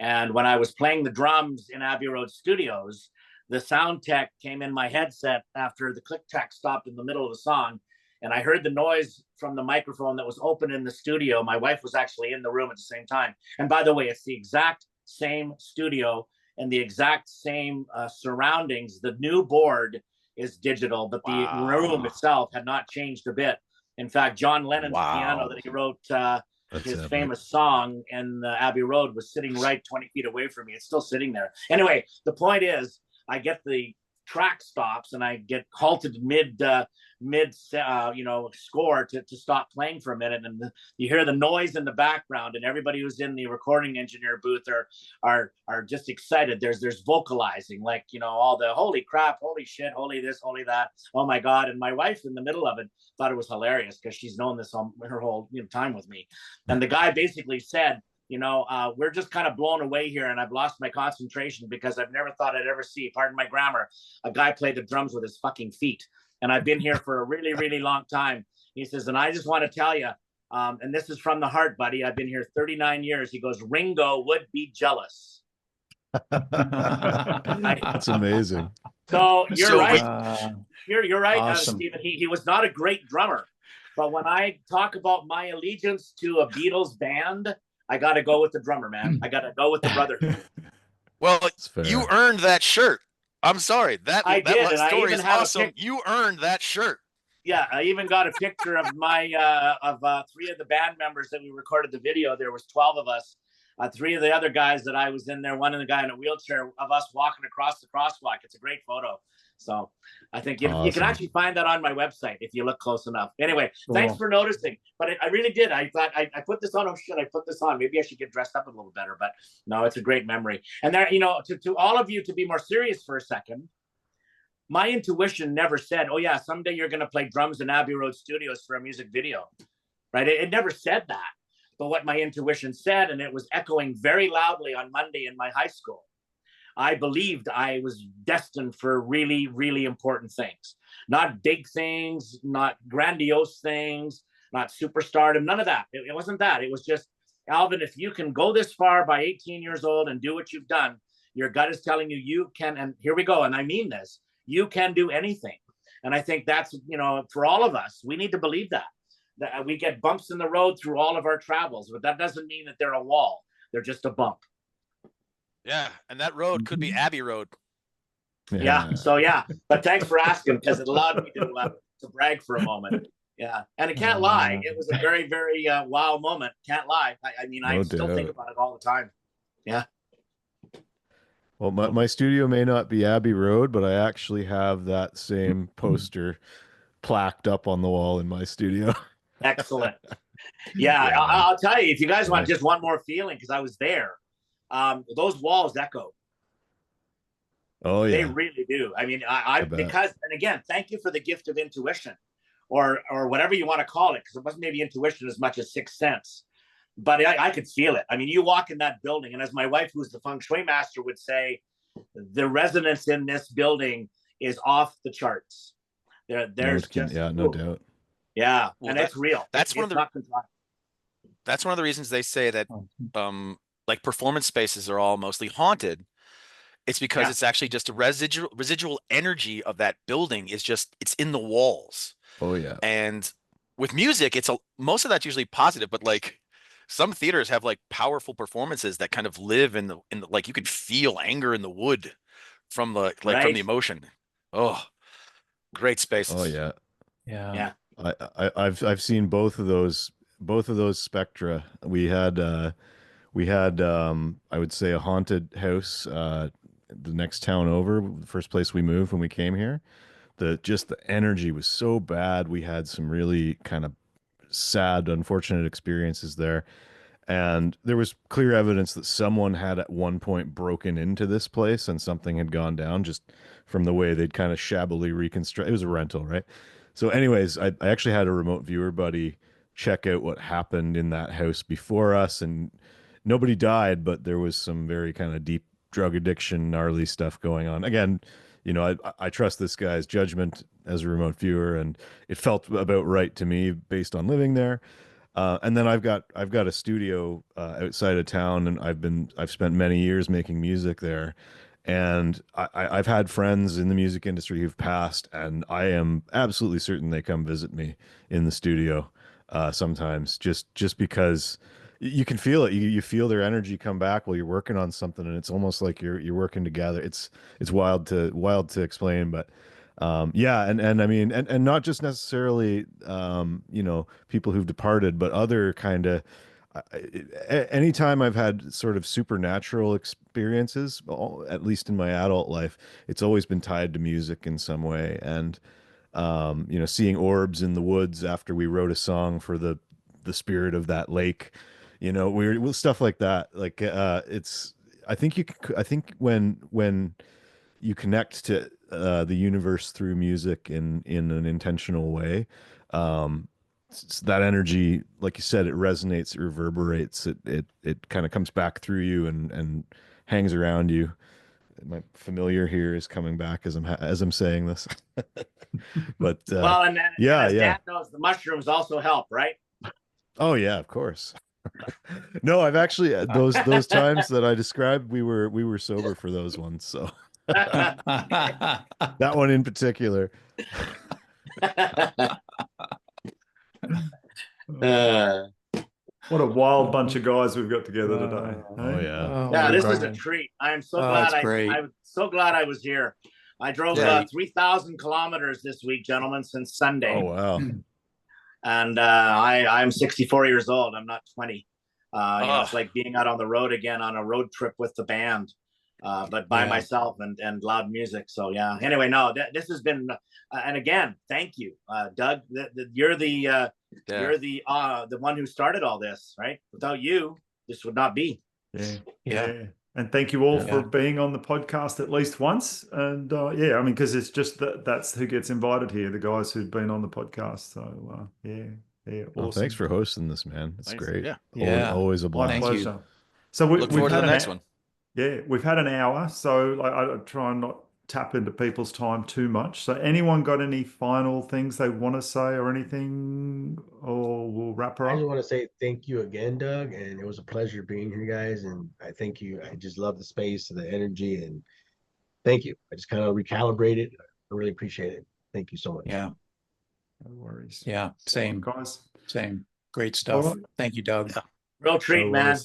And when I was playing the drums in Abbey Road Studios, the sound tech came in my headset after the click track stopped in the middle of the song. And I heard the noise from the microphone that was open in the studio. My wife was actually in the room at the same time. And by the way, it's the exact same studio and the exact same surroundings. The new board is digital, but the room itself had not changed a bit. In fact, John Lennon's piano that he wrote his famous song in Abbey Road was sitting right 20 feet away from me. It's still sitting there. Anyway, the point is, I get the track stops and I get halted mid score to stop playing for a minute, and you hear the noise in the background, and everybody who's in the recording engineer booth are just excited. There's vocalizing, like, all the holy crap, holy shit, holy this, holy that, oh my god. And my wife in the middle of it thought it was hilarious because she's known this her whole time with me. And the guy basically said, we're just kind of blown away here, and I've lost my concentration because I've never thought I'd ever see, pardon my grammar, a guy play the drums with his fucking feet. And I've been here for a really, really long time. He says, and I just want to tell you, and this is from the heart, buddy, I've been here 39 years. He goes, Ringo would be jealous. That's amazing. So you're right. You're right, awesome. Stephen. He was not a great drummer. But when I talk about my allegiance to a Beatles band, I got to go with the drummer, man. I got to go with the brother. Well, you earned that shirt. I'm sorry. That story is awesome. You earned that shirt. Yeah, I even got a picture of my three of the band members that we recorded the video. There was 12 of us. Three of the other guys that I was in there, one of the guy in a wheelchair, of us walking across the crosswalk. It's a great photo. So I think you can actually find that on my website if you look close enough. Anyway, Thanks for noticing. But I really did. I thought I put this on. Oh shit, I put this on. Maybe I should get dressed up a little better. But no, it's a great memory. And there, to all of you, to be more serious for a second, my intuition never said, oh yeah, someday you're going to play drums in Abbey Road Studios for a music video, right? It never said that. But what my intuition said, and it was echoing very loudly on Monday in my high school, I believed I was destined for really, really important things. Not big things, not grandiose things, not superstardom, none of that. It wasn't that. It was just, Alvin, if you can go this far by 18 years old and do what you've done, your gut is telling you you can, and here we go, and I mean this, you can do anything. And I think that's, for all of us, we need to believe that we get bumps in the road through all of our travels, but that doesn't mean that they're a wall. They're just a bump. Yeah, and that road could be Abbey Road. Yeah. So but thanks for asking, because it allowed me to brag for a moment. Yeah, and I can't lie, it was a very, very wow moment. Can't lie. I still think about it all the time. Yeah. Well, my studio may not be Abbey Road, but I actually have that same poster plaqued up on the wall in my studio. Excellent. Yeah, Yeah. I'll tell you, if you guys want Yeah. just one more feeling, because I was there, those walls echo. Oh They yeah. really do. I mean, I bet. because, and again, thank you for the gift of intuition, or whatever you want to call it, because it wasn't maybe intuition as much as sixth sense, but I could feel it. I mean, you walk in that building, and as my wife, who's the feng shui master, would say, the resonance in this building is off the charts. There's just no doubt. yeah, Well, and it's real. that's It's one of the- not contrived. That's one of the reasons they say that like performance spaces are all mostly haunted. It's because Yeah. it's actually just a residual energy of that building is just it's in the walls. Oh yeah. And with music, most of that's usually positive, but like some theaters have like powerful performances that kind of live in the like you can feel anger in the wood from the from Right. the emotion. Oh, great spaces. Oh yeah. Yeah. Yeah. I've seen both of those spectra. We had I would say a haunted house the next town over, the first place we moved when we came here. The energy was so bad. We had some really kind of sad, unfortunate experiences there. And there was clear evidence that someone had at one point broken into this place and something had gone down just from the way they'd kind of shabbily reconstruct. It was a rental, right? So anyways, I actually had a remote viewer buddy check out what happened in that house before us, and nobody died, but there was some very kind of deep drug addiction, gnarly stuff going on. Again, I trust this guy's judgment as a remote viewer, and it felt about right to me based on living there. And then I've got a studio outside of town, and I've spent many years making music there. And I've had friends in the music industry who've passed, and I am absolutely certain they come visit me in the studio sometimes, just because you can feel it. You feel their energy come back while you're working on something, and it's almost like you're working together. It's wild to explain, but yeah, and I mean, and not just necessarily people who've departed, but other kind of anytime I've had sort of supernatural experiences, at least in my adult life, it's always been tied to music in some way. And seeing orbs in the woods after we wrote a song for the spirit of that lake, weird stuff like that. Like I think when you connect to the universe through music in an intentional way, that energy, like you said, it resonates, it reverberates, it kind of comes back through you and hangs around you. My familiar here is coming back as I'm saying this. But well, and yeah, as Dan knows, the mushrooms also help, right? Oh yeah, of course. No, I've actually those times that I described, we were sober for those ones. So that one in particular. What a wild bunch of guys we've got together today. Oh yeah. Yeah, this is a treat. I am so glad I'm so glad I was here. I drove 3,000 kilometers this week, gentlemen, since Sunday. Oh wow. And I'm 64 years old. I'm not 20. It's like being out on the road again on a road trip with the band, but by myself and loud music. So yeah. Anyway, no, this has been, and again, thank you, Doug. You're the one who started all this, right? Without you, this would not be. Yeah. And thank you all for being on the podcast at least once. And I mean, because it's just that's who gets invited here, the guys who've been on the podcast. So awesome. Well, thanks for hosting this, man. It's great. Yeah. Always a blast. My pleasure. So Look forward to the next one. Yeah, we've had an hour, so I try and not tap into people's time too much. So anyone got any final things they want to say or anything, or we'll wrap her up? I just want to say thank you again, Doug, and it was a pleasure being here, guys. And I thank you. I just love the space, the energy, and thank you. I just kind of recalibrated. I really appreciate it. Thank you so much. Yeah. No worries. Yeah. Same, guys. Same. Great stuff. Right. Thank you, Doug. Yeah. Real treat, man.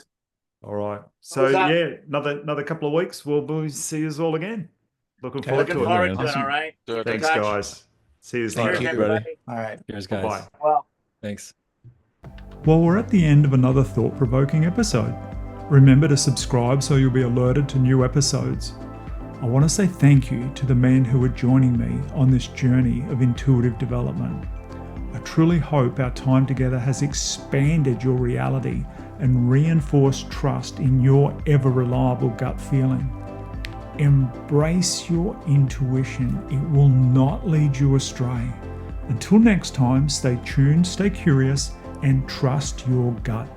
All right. So another couple of weeks, we'll see you all again. Looking forward to it. Awesome. All right. Thanks, guys. See you Cheers, later. everybody. All right. Cheers, guys. Bye. Well, Thanks. Well, we're at the end of another thought-provoking episode. Remember to subscribe so you'll be alerted to new episodes. I want to say thank you to the men who are joining me on this journey of intuitive development. I truly hope our time together has expanded your reality and reinforced trust in your ever reliable gut feeling. Embrace your intuition. It will not lead you astray. Until next time, stay tuned, stay curious, and trust your gut.